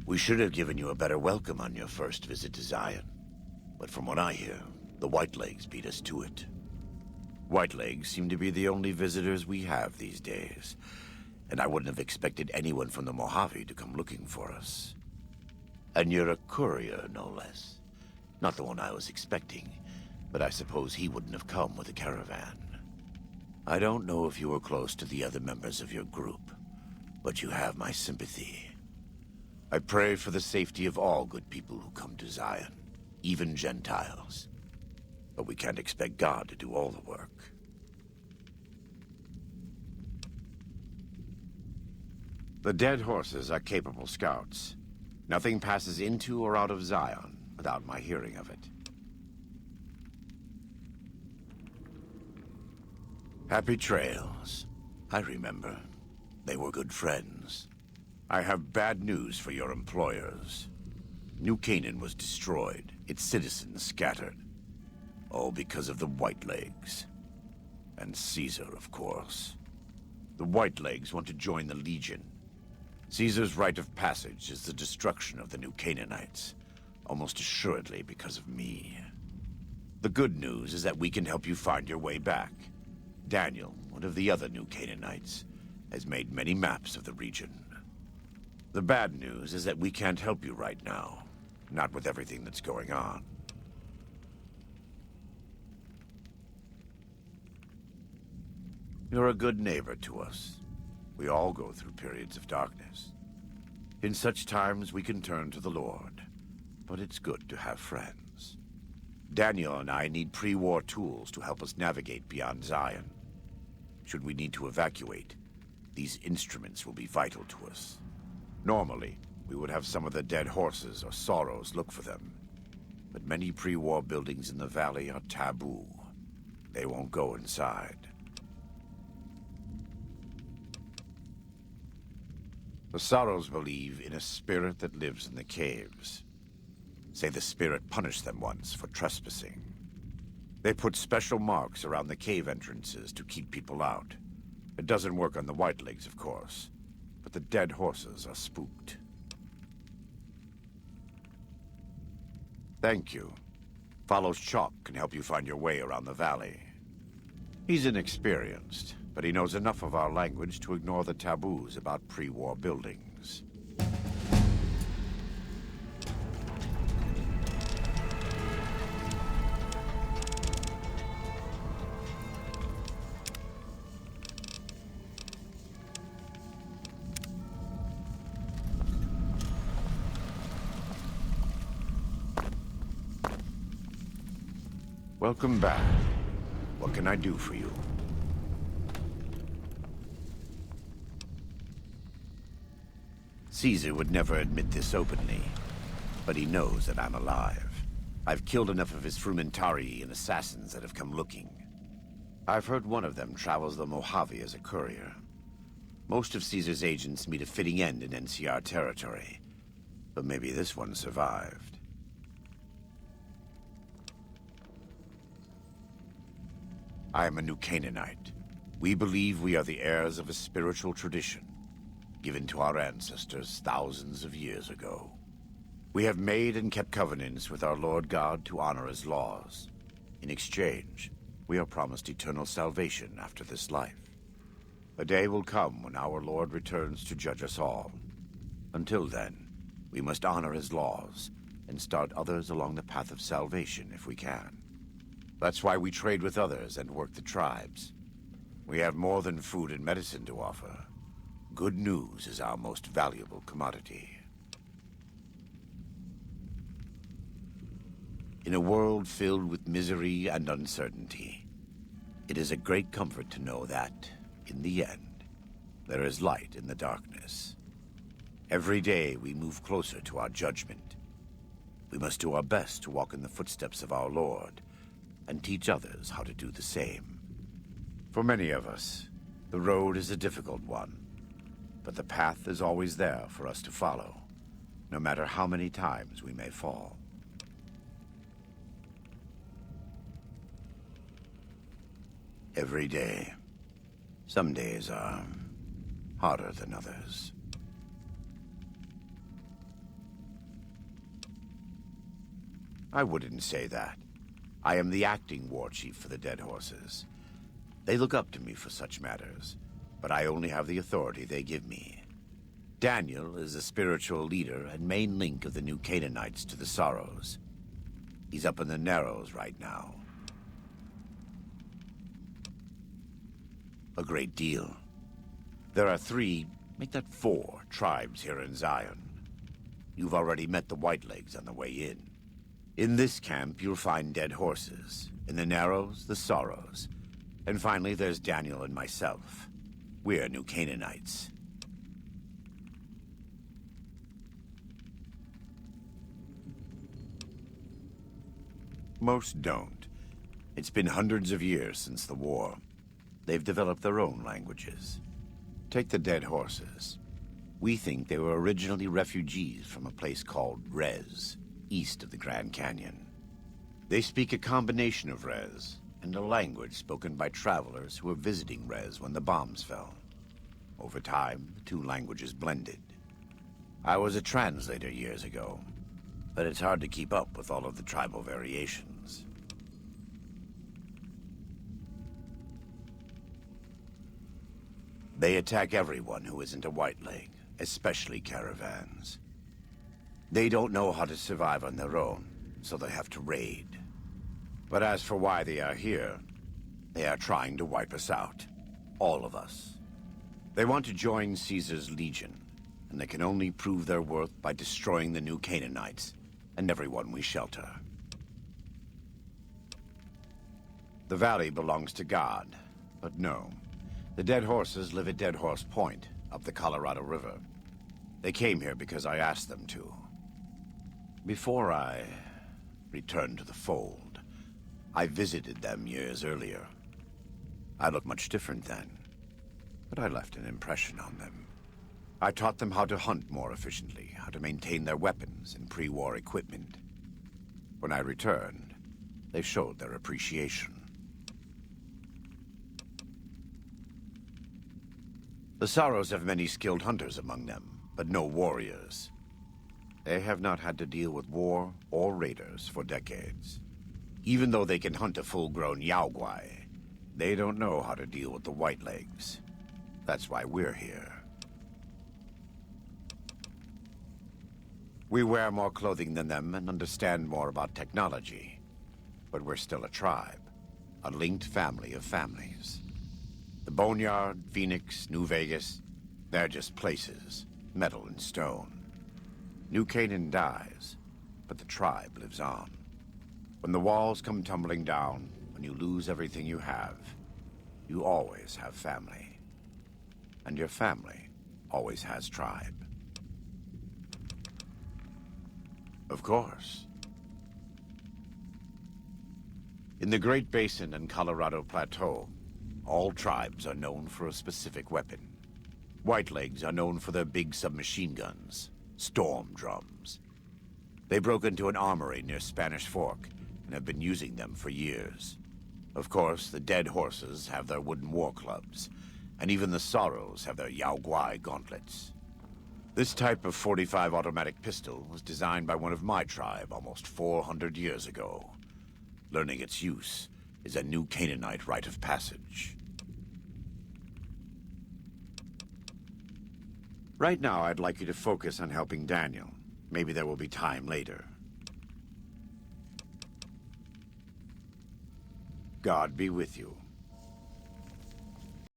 We should have given you a better welcome on your first visit to Zion. But from what I hear, the Whitelegs beat us to it. Whitelegs seem to be the only visitors we have these days, and I wouldn't have expected anyone from the Mojave to come looking for us. And you're a courier, no less. Not the one I was expecting, but I suppose he wouldn't have come with a caravan. I don't know if you were close to the other members of your group, but you have my sympathy. I pray for the safety of all good people who come to Zion, even Gentiles. But we can't expect God to do all the work. The dead horses are capable scouts. Nothing passes into or out of Zion without my hearing of it. Happy trails. I remember. They were good friends. I have bad news for your employers. New Canaan was destroyed, its citizens scattered. All because of the Whitelegs. And Caesar, of course. The Whitelegs want to join the Legion. Caesar's rite of passage is the destruction of the New Canaanites, almost assuredly because of me. The good news is that we can help you find your way back. Daniel, one of the other New Canaanites, has made many maps of the region. The bad news is that we can't help you right now, not with everything that's going on. You're a good neighbor to us. We all go through periods of darkness. In such times, we can turn to the Lord, but it's good to have friends. Daniel and I need pre-war tools to help us navigate beyond Zion. Should we need to evacuate, these instruments will be vital to us. Normally, we would have some of the dead horses or sorrows look for them. But many pre-war buildings in the valley are taboo. They won't go inside. The Sorrows believe in a spirit that lives in the caves. Say the spirit punished them once for trespassing. They put special marks around the cave entrances to keep people out. It doesn't work on the Whitelegs, of course, but the dead horses are spooked. Thank you. Follows Chalk can help you find your way around the valley. He's inexperienced, but he knows enough of our language to ignore the taboos about pre-war buildings. Welcome back. What can I do for you? Caesar would never admit this openly, but he knows that I'm alive. I've killed enough of his Frumentarii and assassins that have come looking. I've heard one of them travels the Mojave as a courier. Most of Caesar's agents meet a fitting end in NCR territory, but maybe this one survived. I am a New Canaanite. We believe we are the heirs of a spiritual tradition, given to our ancestors thousands of years ago. We have made and kept covenants with our Lord God to honor his laws. In exchange, we are promised eternal salvation after this life. A day will come when our Lord returns to judge us all. Until then, we must honor his laws and start others along the path of salvation if we can. That's why we trade with others and work the tribes. We have more than food and medicine to offer. Good news is our most valuable commodity. In a world filled with misery and uncertainty, it is a great comfort to know that, in the end, there is light in the darkness. Every day we move closer to our judgment. We must do our best to walk in the footsteps of our Lord and teach others how to do the same. For many of us, the road is a difficult one, but the path is always there for us to follow, no matter how many times we may fall. Every day. Some days are harder than others. I wouldn't say that. I am the acting war chief for the Dead Horses. They look up to me for such matters, but I only have the authority they give me. Daniel is the spiritual leader and main link of the New Canaanites to the Sorrows. He's up in the Narrows right now. A great deal. There are 3, make that 4, tribes here in Zion. You've already met the Whitelegs on the way in. In this camp, you'll find Dead Horses. In the Narrows, the Sorrows. And finally, there's Daniel and myself. We're New Canaanites. Most don't. It's been hundreds of years since the war. They've developed their own languages. Take the Dead Horses. We think they were originally refugees from a place called Rez, east of the Grand Canyon. They speak a combination of Rez and a language spoken by travelers who were visiting Rez when the bombs fell. Over time, the 2 languages blended. I was a translator years ago, but it's hard to keep up with all of the tribal variations. They attack everyone who isn't a Whiteleg, especially caravans. They don't know how to survive on their own, so they have to raid. But as for why they are here, they are trying to wipe us out. All of us. They want to join Caesar's Legion, and they can only prove their worth by destroying the New Canaanites and everyone we shelter. The valley belongs to God, but no. The Dead Horses live at Dead Horse Point, up the Colorado River. They came here because I asked them to. Before I returned to the fold, I visited them years earlier. I looked much different then, but I left an impression on them. I taught them how to hunt more efficiently, how to maintain their weapons and pre-war equipment. When I returned, they showed their appreciation. The Sorrows have many skilled hunters among them, but no warriors. They have not had to deal with war or raiders for decades. Even though they can hunt a full-grown Yaoguai, they don't know how to deal with the Whitelegs. That's why we're here. We wear more clothing than them and understand more about technology. But we're still a tribe, a linked family of families. The Boneyard, Phoenix, New Vegas, they're just places, metal and stone. New Canaan dies, but the tribe lives on. When the walls come tumbling down, when you lose everything you have, you always have family. And your family always has tribe. Of course. In the Great Basin and Colorado Plateau, all tribes are known for a specific weapon. Whitelegs are known for their big submachine guns, storm drums. They broke into an armory near Spanish Fork and have been using them for years. Of course, the Dead Horses have their wooden war clubs, and even the Sorrows have their Yaoguai gauntlets. This type of .45 automatic pistol was designed by one of my tribe almost 400 years ago. Learning its use is a New Canaanite rite of passage. Right now, I'd like you to focus on helping Daniel. Maybe there will be time later. God be with you.